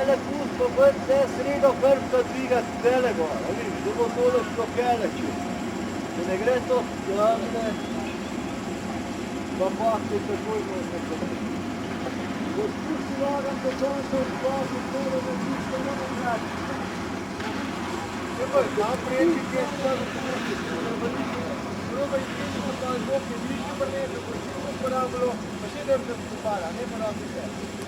tele pust, pa bolj vse sredo hrbta dvigati tele gor, vidiš, da bo tole šlo keleči. Da ne gre to glavne, pa bahte takoj možno potrebno. Ko spusti lagam do konca v spasu, tole ne tisto ne vrati. Ne boj, tam priječi, kje je stvar v pomoči. Probaj izredno, pa je bok je bližnji prneto, ko si mu porabilo, pa še ne bi se skupala, ne porabi se.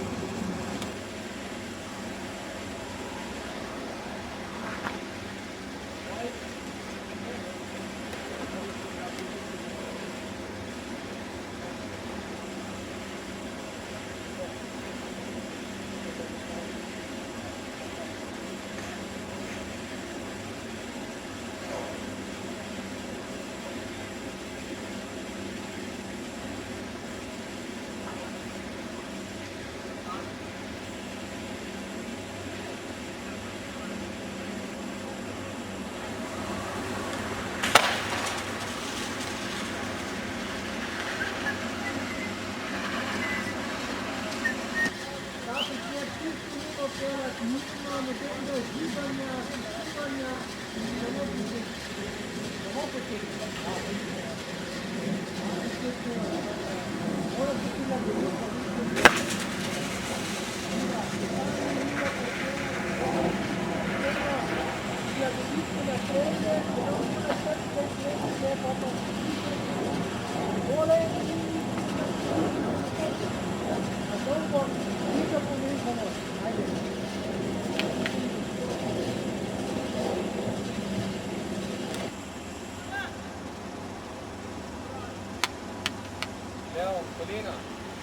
Evo, kolena,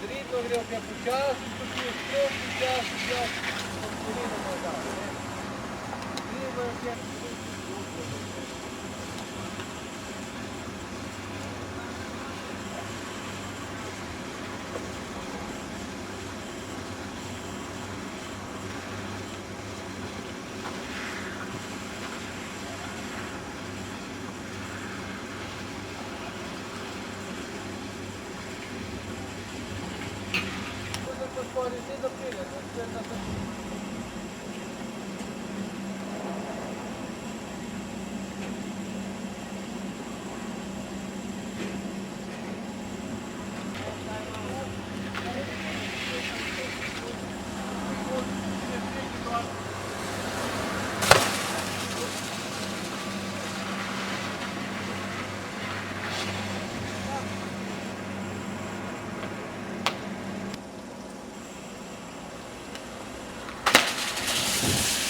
zredno gre, kaj počasi, počasi, strok, počasi, pa kolena malo da, ne? Treba je kaj... Pode ser da filha, Thank you.